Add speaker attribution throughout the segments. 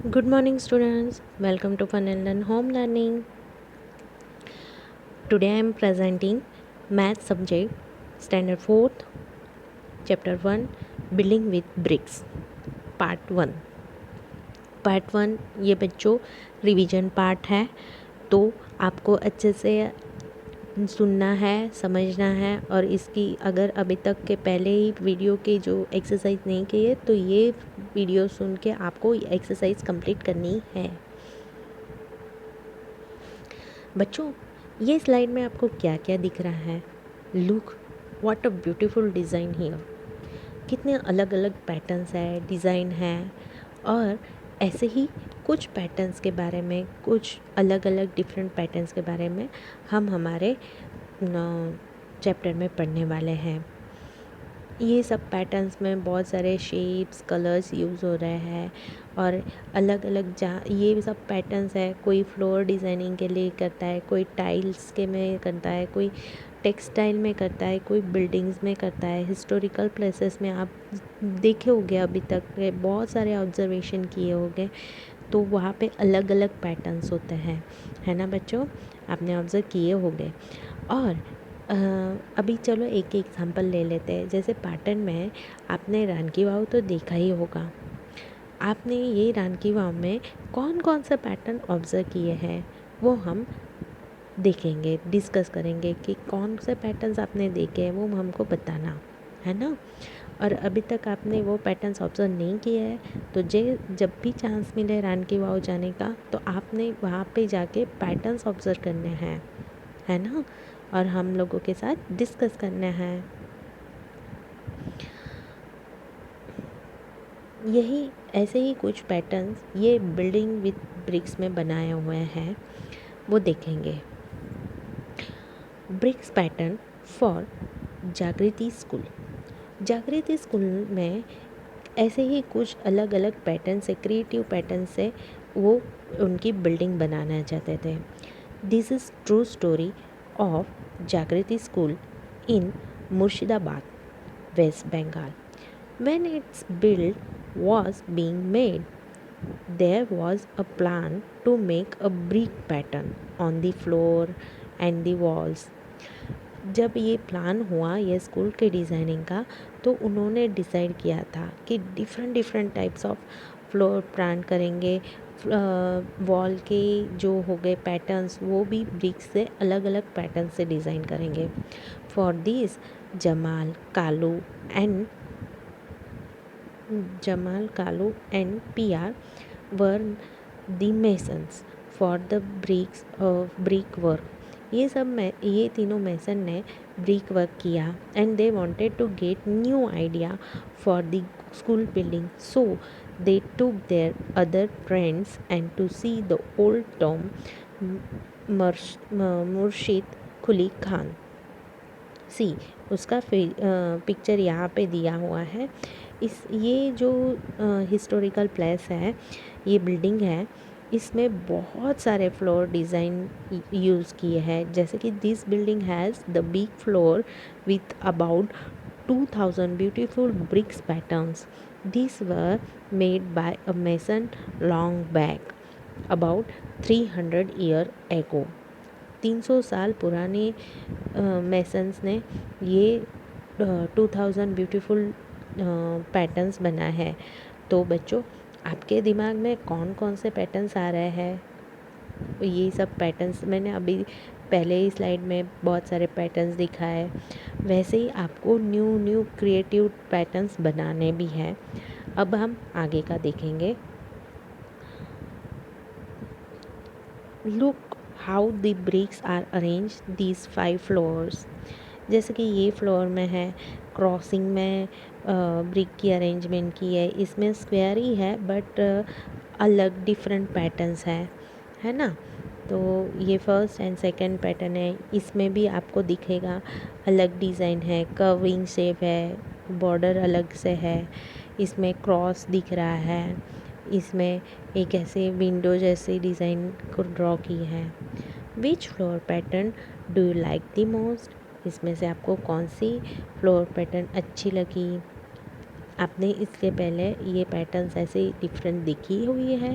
Speaker 1: Good morning, students. Welcome to Fun and Learn Home Learning. Today I am presenting Math subject, Standard 4th, Chapter 1, Building with Bricks, Part 1. Part 1 ये बच्चों revision part है, तो आपको अच्छे से सुनना है, समझना है। और इसकी अगर अभी तक के पहले ही वीडियो के जो एक्सरसाइज नहीं की है, तो ये वीडियो सुन के आपको एक्सरसाइज कंप्लीट करनी है। बच्चों, ये स्लाइड में आपको क्या क्या दिख रहा है? Look what a beautiful design here. कितने अलग अलग पैटर्न्स है, डिज़ाइन है। और ऐसे ही कुछ पैटर्न्स के बारे में, कुछ अलग अलग डिफरेंट पैटर्न्स के बारे में हम हमारे चैप्टर में पढ़ने वाले हैं। ये सब पैटर्न्स में बहुत सारे शेप्स, कलर्स यूज़ हो रहे हैं। और अलग अलग जहाँ ये सब पैटर्न्स है, कोई फ्लोर डिज़ाइनिंग के लिए करता है, कोई टाइल्स के में करता है, कोई टेक्सटाइल में करता है, कोई बिल्डिंग्स में करता है, हिस्टोरिकल प्लेसेस में आप देखे होंगे, अभी तक बहुत सारे ऑब्जर्वेशन किए होंगे, तो वहाँ पे अलग अलग पैटर्न्स होते हैं, है ना बच्चों? आपने ऑब्ज़र्व किए होंगे। और अभी चलो एक एग्जांपल ले लेते हैं। जैसे पैटर्न में आपने रानी की वाव तो देखा ही होगा। आपने ये रानी की वाव में कौन कौन सा पैटर्न ऑब्ज़र्व किए हैं, वो हम देखेंगे, डिस्कस करेंगे कि कौन से पैटर्न्स आपने देखे हैं, वो हमको बताना है ना। और अभी तक आपने वो पैटर्न्स ऑब्ज़र्व नहीं किए हैं, तो जब भी चांस मिले रानी की वाव जाने का, तो आपने वहाँ पे जाके पैटर्न्स ऑब्ज़र्व करने हैं, है ना। और हम लोगों के साथ डिस्कस करना है। यही ऐसे ही कुछ पैटर्न्स ये बिल्डिंग विथ ब्रिक्स में बनाए हुए हैं, वो देखेंगे। ब्रिक्स पैटर्न फॉर जागृति स्कूल। जागृति स्कूल में ऐसे ही कुछ अलग अलग पैटर्न से, क्रिएटिव पैटर्न से वो उनकी बिल्डिंग बनाना चाहते थे। This is true story of Jagriti school in Murshidabad, West Bengal. When its build was being made, there was a plan to make a brick pattern on the floor and the walls. जब ये plan हुआ ये school के designing का, तो उन्होंने decide किया था कि different different types of floor plan करेंगे। वॉल के जो हो गए पैटर्न्स, वो भी ब्रिक्स से अलग अलग पैटर्न से डिज़ाइन करेंगे। For this and Jamal Kalu and PR were the masons for the brick work. ये तीनों मेसन ने ब्रिक वर्क किया, and they wanted to get new idea for the school building, so they took their other friends and to see the old tomb Murshid Quli Khan. सी उसका picture यहाँ पे दिया हुआ है। ये जो हिस्टोरिकल प्लेस है, ये बिल्डिंग है, इसमें बहुत सारे फ्लोर डिज़ाइन यूज़ किए हैं। जैसे कि this building has the big floor with about 2000 beautiful bricks patterns. This were made by a mason long back about 300 year ago. 300 साल पुराने मेसन्स ने ये 2000 ब्यूटीफुल पैटर्न्स बना है। तो बच्चों, आपके दिमाग में कौन कौन से पैटर्न्स आ रहे हैं? ये सब पैटर्न्स मैंने अभी पहले ही स्लाइड में बहुत सारे पैटर्न्स दिखाए, वैसे ही आपको न्यू न्यू क्रिएटिव पैटर्न्स बनाने भी हैं। अब हम आगे का देखेंगे। Look how the bricks are arrange these 5 floors. जैसे कि ये फ्लोर में है, क्रॉसिंग में ब्रिक की अरेंजमेंट की है। इसमें स्क्वायर ही है, बट अलग डिफरेंट पैटर्न्स है ना। तो ये फर्स्ट एंड सेकंड पैटर्न है, इसमें भी आपको दिखेगा अलग डिज़ाइन है, कर्विंग शेप है, बॉर्डर अलग से है, इसमें क्रॉस दिख रहा है, इसमें एक ऐसे विंडो जैसे डिज़ाइन को ड्रॉ की है। विच floor pattern do you like the most? इसमें से आपको कौन सी फ्लोर पैटर्न अच्छी लगी? आपने इसके पहले ये पैटर्न्स ऐसे डिफरेंट देखी हुई है?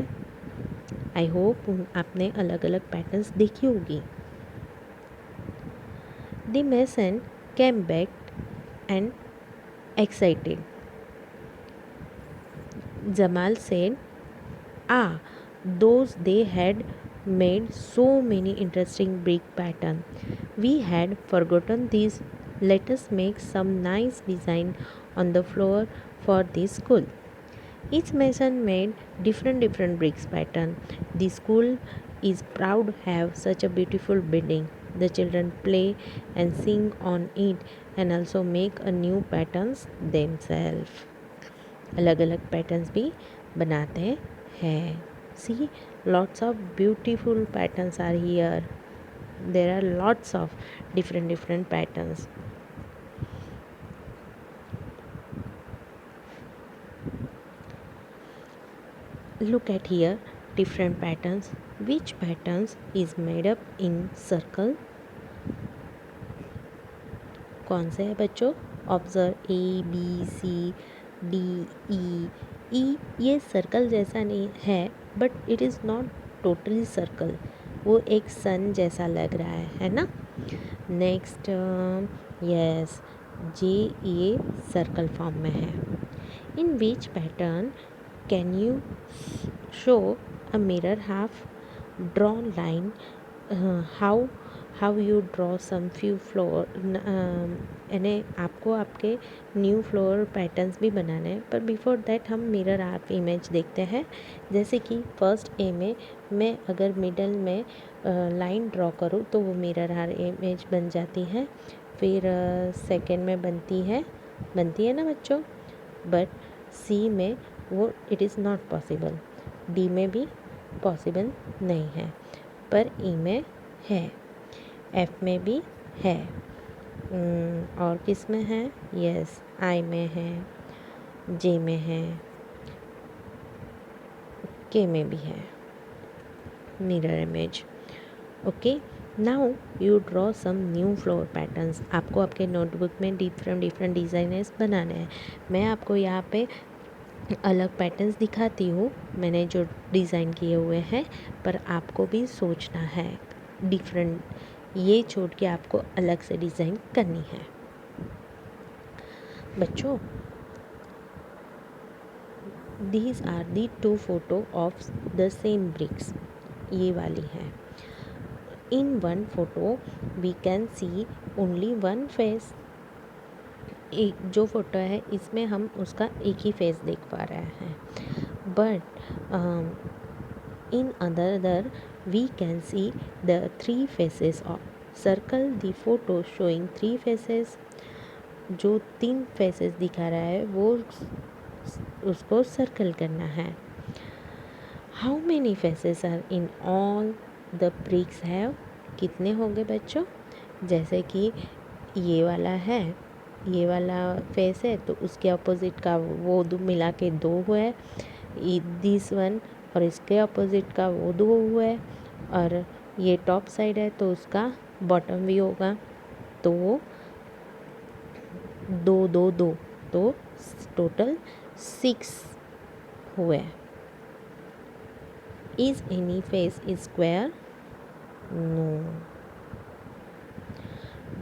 Speaker 1: आई होप आपने अलग अलग पैटर्न्स देखी होगी। The mason came back and excited. Jamal said, "Ah, those they had made so many interesting brick patterns. We had forgotten these. Let us make some nice design on the floor for this school." Each mason made different bricks pattern. The school is proud to have such a beautiful building. The children play and sing on it and also make a new patterns themselves. अलग अलग patterns भी बनाते हैं. See, lots of beautiful patterns are here. There are lots of different patterns. Look at here, different patterns. Which patterns is made up in circle? कौन से है बच्चों? Observe ABCDE. ये सर्कल जैसा नहीं है, but it is not totally circle. वो एक सन जैसा लग रहा है ना. नेक्स्ट, यस, जे ये सर्कल फॉर्म में है. In which pattern can you show a mirror half? Draw line. How you draw some few floor. यानी आपको आपके न्यू फ्लोर पैटर्न्स भी बनाने हैं, पर बिफोर दैट हम मिरर हाफ इमेज देखते हैं. जैसे कि फर्स्ट ए में मैं अगर मिडल में लाइन ड्रॉ करूँ तो वो मिरर हाफ इमेज बन जाती है. फिर सेकेंड में बनती है ना बच्चों. बट सी में वो it is not possible. D में भी पॉसिबल नहीं है, पर ई में है. एफ में भी है. और किस में है? यस, आई में है, जे में है, के में भी है mirror image. Okay, now you draw some new floor patterns. आपको आपके नोटबुक में डिफरेंट डिज़ाइनर्स बनाने हैं. मैं आपको यहाँ पे अलग पैटर्न्स दिखाती हूँ, मैंने जो डिज़ाइन किए हुए हैं, पर आपको भी सोचना है. डिफरेंट ये छोड़ के आपको अलग से डिज़ाइन करनी है. बच्चों, these are the 2 photo of the same bricks. ये वाली है. In one photo we can see only one face. एक जो फोटो है इसमें हम उसका एक ही फेस देख पा रहे हैं. But in another we can see the 3 faces of. Circle the photo showing 3 faces. जो 3 faces दिखा रहा है वो उसको सर्कल करना है. How many faces are in all the bricks have? कितने होंगे बच्चों? जैसे कि ये वाला है, ये वाला फेस है तो उसके अपोजिट का वो मिला के 2 हुए. दिस वन और इसके अपोजिट का वो 2 हुए. और ये टॉप साइड है तो उसका बॉटम भी होगा, तो वो 2 तो टोटल 6 हुए. Is any face is square? No.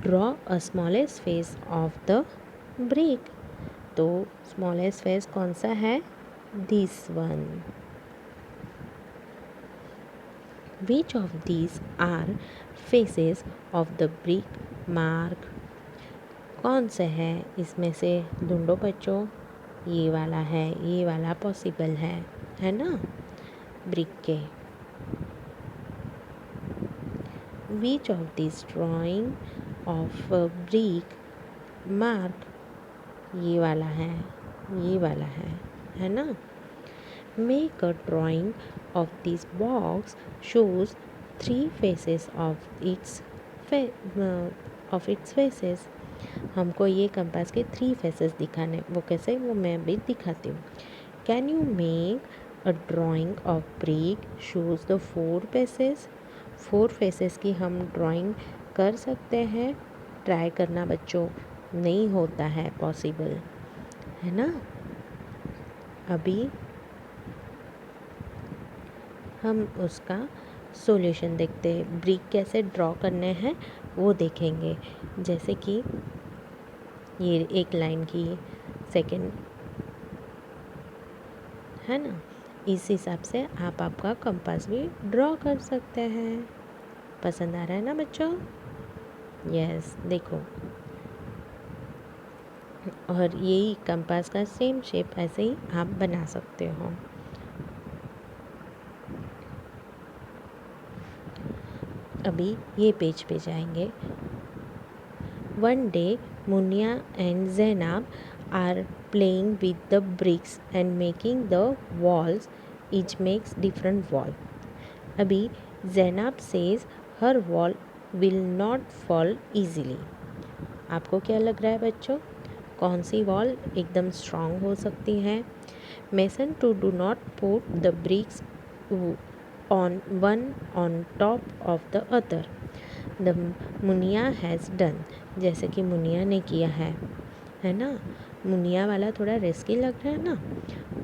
Speaker 1: Draw a smallest face of the brick. तो स्मॉलेस्ट फेस कौन सा है? This one. Which of these are faces of the brick mark? कौन से है इसमें से? ढूंढो बच्चों. ये वाला है, ये वाला पॉसिबल है ना ब्रिक के. Which of these drawing of a brick mark? ये वाला है, ये वाला है ना. Make a drawing of this box shows 3 faces of its faces. हमको ये कंपास के 3 फेसेस दिखाने. वो कैसे, वो मैं भी दिखाती हूँ. Can you make a drying of brick shows the 4 faces? 4 faces की हम ड्राइंग कर सकते हैं. ट्राई करना बच्चों, नहीं होता है पॉसिबल, है ना. अभी हम उसका सॉल्यूशन देखते हैं। ब्रिक कैसे ड्रॉ करने हैं वो देखेंगे। जैसे कि ये एक लाइन की सेकंड है ना, इस हिसाब से आप आपका कंपास भी ड्रॉ कर सकते हैं। पसंद आ रहा है ना बच्चों? यस, देखो, और यही कंपास का सेम शेप ऐसे ही आप बना सकते हो। अभी ये पेज पे जाएंगे। One day, Munia and Zainab are playing with the bricks and making the walls. Each makes different wall. अभी Zainab says her wall will not fall easily. आपको क्या लग रहा है बच्चों? कौन सी वॉल एकदम स्ट्रॉन्ग हो सकती है? Mason to do not put the bricks on one on top of the other. The Muniya has done, जैसे कि मुनिया ने किया है ना। मुनिया वाला थोड़ा रिस्की लग रहा है ना।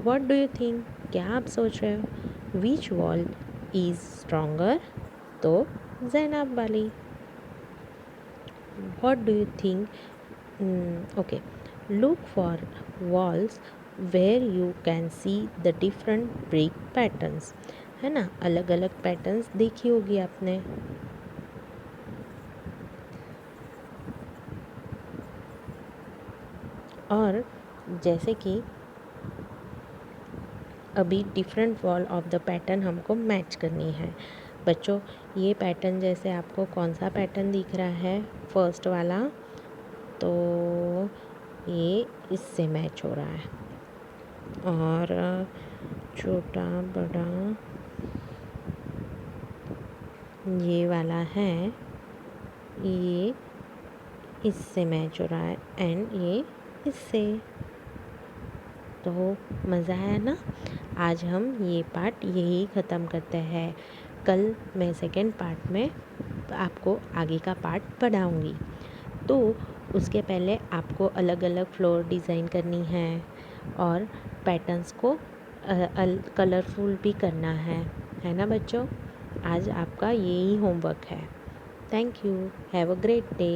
Speaker 1: What do you think? क्या आप सोच रहे हो? Which wall is stronger? तो जैनब वाली। What do you think? Okay, look for walls where you can see the different brick patterns, है ना। अलग अलग पैटर्न्स देखी होगी आपने। और जैसे कि अभी different wall of the pattern हमको मैच करनी है। बच्चों, ये पैटर्न जैसे आपको कौन सा पैटर्न दिख रहा है? फर्स्ट वाला, तो ये इससे मैच हो रहा है। और छोटा बड़ा ये वाला है, ये इससे मैच हो रहा है, एंड ये इससे। तो मज़ा आया ना। आज हम ये पार्ट यही ख़त्म करते हैं। कल मैं सेकंड पार्ट में आपको आगे का पार्ट पढ़ाऊँगी। तो उसके पहले आपको अलग अलग फ्लोर डिज़ाइन करनी है और पैटर्न्स को कलरफुल भी करना है ना बच्चों। आज आपका यही होमवर्क है। Thank you, have a great day.